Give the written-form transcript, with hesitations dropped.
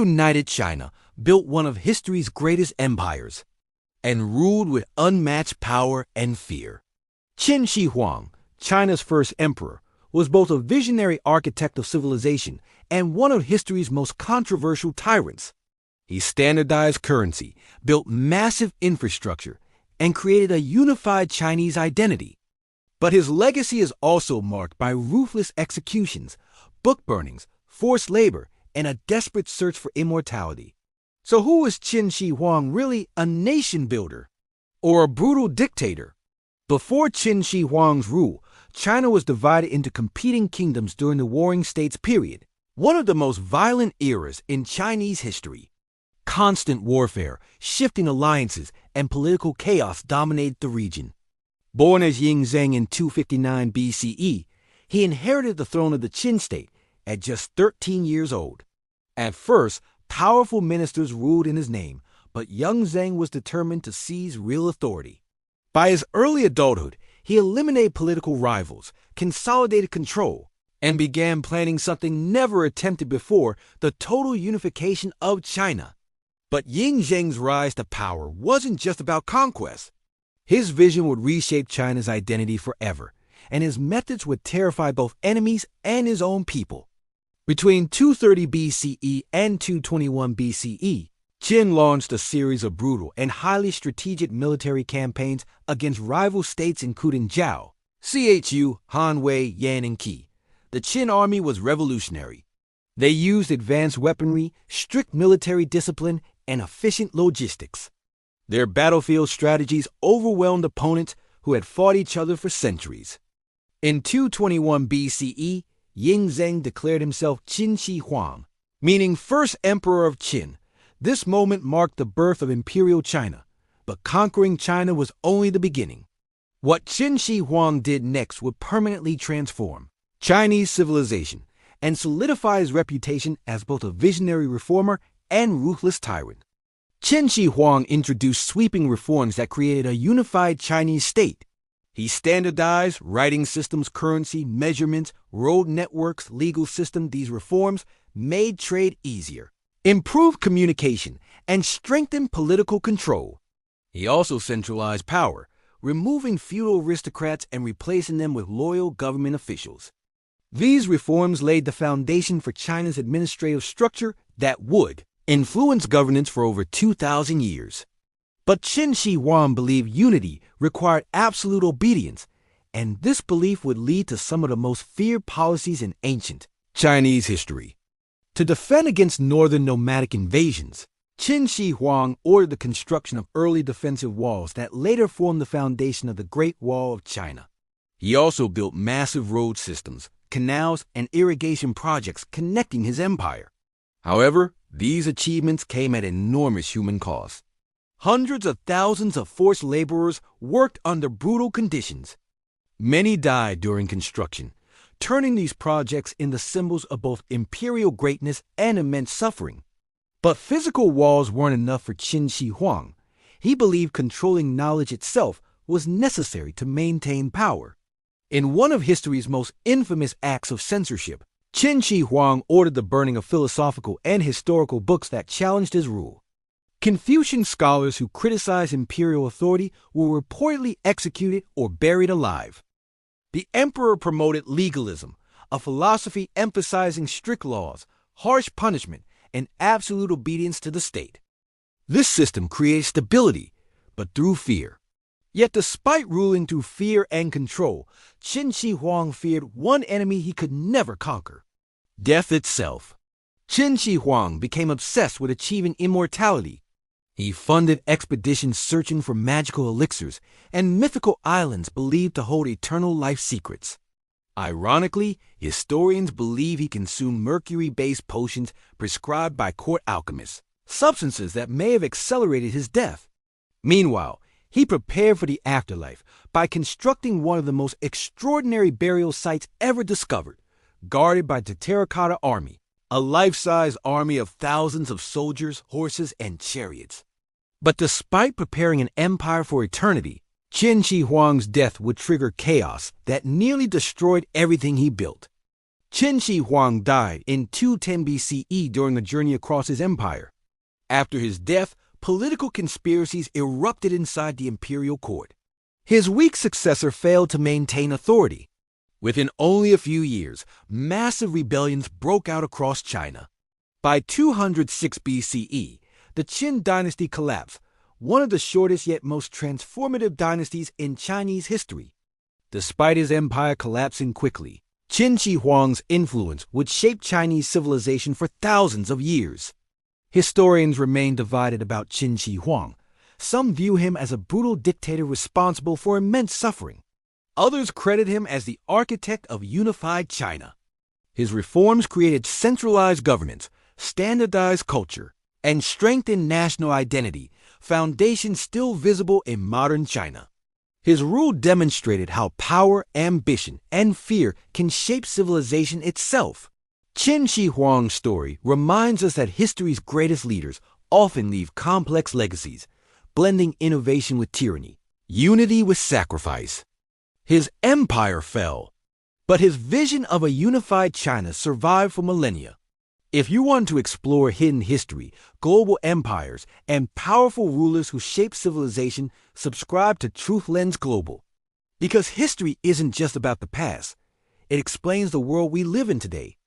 united China, built one of history's greatest empires, and ruled with unmatched power and fear. Qin Shi Huang, China's first emperor, was both a visionary architect of civilization and one of history's most controversial tyrants. He standardized currency, built massive infrastructure, and created a unified Chinese identity. But his legacy is also marked by ruthless executions, book burnings, forced labor, and a desperate search for immortality. So who was Qin Shi Huang really, a nation builder or a brutal dictator? Before Qin Shi Huang's rule, China was divided into competing kingdoms during the Warring States period, one of the most violent eras in Chinese history. Constant warfare, shifting alliances, and political chaos dominated the region. Born as Yin Zheng in 259 BCE, he inherited the throne of the Qin state at just 13 years old. At first, powerful ministers ruled in his name, but young Zheng was determined to seize real authority. By his early adulthood, he eliminated political rivals, consolidated control, and began planning something never attempted before: the total unification of China. But Yin Zheng's rise to power wasn't just about conquest. His vision would reshape China's identity forever, and his methods would terrify both enemies and his own people. Between 230 BCE and 221 BCE, Qin launched a series of brutal and highly strategic military campaigns against rival states including Zhao, Chu, Han, Wei, Yan, and Qi. The Qin army was revolutionary. They used advanced weaponry, strict military discipline, and efficient logistics. Their battlefield strategies overwhelmed opponents who had fought each other for centuries. In 221 BCE, Yin Zheng declared himself Qin Shi Huang, meaning first emperor of Qin. This moment marked the birth of imperial China, but conquering China was only the beginning. What Qin Shi Huang did next would permanently transform Chinese civilization and solidify his reputation as both a visionary reformer and ruthless tyrant. Qin Shi Huang introduced sweeping reforms that created a unified Chinese state. He standardized writing systems, currency, measurements, road networks, legal system. These reforms made trade easier, improved communication, and strengthened political control. He also centralized power, removing feudal aristocrats and replacing them with loyal government officials. These reforms laid the foundation for China's administrative structure that would influence governance for over 2,000 years. But Qin Shi Huang believed unity required absolute obedience, and this belief would lead to some of the most feared policies in ancient Chinese history. To defend against northern nomadic invasions, Qin Shi Huang ordered the construction of early defensive walls that later formed the foundation of the Great Wall of China. He also built massive road systems, canals, and irrigation projects connecting his empire. However, these achievements came at enormous human cost. Hundreds of thousands of forced laborers worked under brutal conditions. Many died during construction, turning these projects into symbols of both imperial greatness and immense suffering. But physical walls weren't enough for Qin Shi Huang. He believed controlling knowledge itself was necessary to maintain power. In one of history's most infamous acts of censorship, Qin Shi Huang ordered the burning of philosophical and historical books that challenged his rule. Confucian scholars who criticized imperial authority were reportedly executed or buried alive. The emperor promoted legalism, a philosophy emphasizing strict laws, harsh punishment, and absolute obedience to the state. This system created stability, but through fear. Yet despite ruling through fear and control, Qin Shi Huang feared one enemy he could never conquer: death itself. Qin Shi Huang became obsessed with achieving immortality. He funded expeditions searching for magical elixirs and mythical islands believed to hold eternal life secrets. Ironically, historians believe he consumed mercury-based potions prescribed by court alchemists, substances that may have accelerated his death. Meanwhile, he prepared for the afterlife by constructing one of the most extraordinary burial sites ever discovered, guarded by the Terracotta Army, a life-size army of thousands of soldiers, horses, and chariots. But despite preparing an empire for eternity, Qin Shi Huang's death would trigger chaos that nearly destroyed everything he built. Qin Shi Huang died in 210 BCE during the journey across his empire. After his death, political conspiracies erupted inside the imperial court. His weak successor failed to maintain authority. Within only a few years, massive rebellions broke out across China. By 206 BCE, the Qin Dynasty collapsed, one of the shortest yet most transformative dynasties in Chinese history. Despite his empire collapsing quickly, Qin Shi Huang's influence would shape Chinese civilization for thousands of years. Historians remain divided about Qin Shi Huang. Some view him as a brutal dictator responsible for immense suffering. Others credit him as the architect of unified China. His reforms created centralized governance, standardized culture, and strengthened national identity, foundations still visible in modern China. His rule demonstrated how power, ambition, and fear can shape civilization itself. Qin Shi Huang's story reminds us that history's greatest leaders often leave complex legacies, blending innovation with tyranny, unity with sacrifice. His empire fell, but his vision of a unified China survived for millennia. If you want to explore hidden history, global empires, and powerful rulers who shaped civilization, subscribe to TruthLens Global. Because history isn't just about the past, it explains the world we live in today.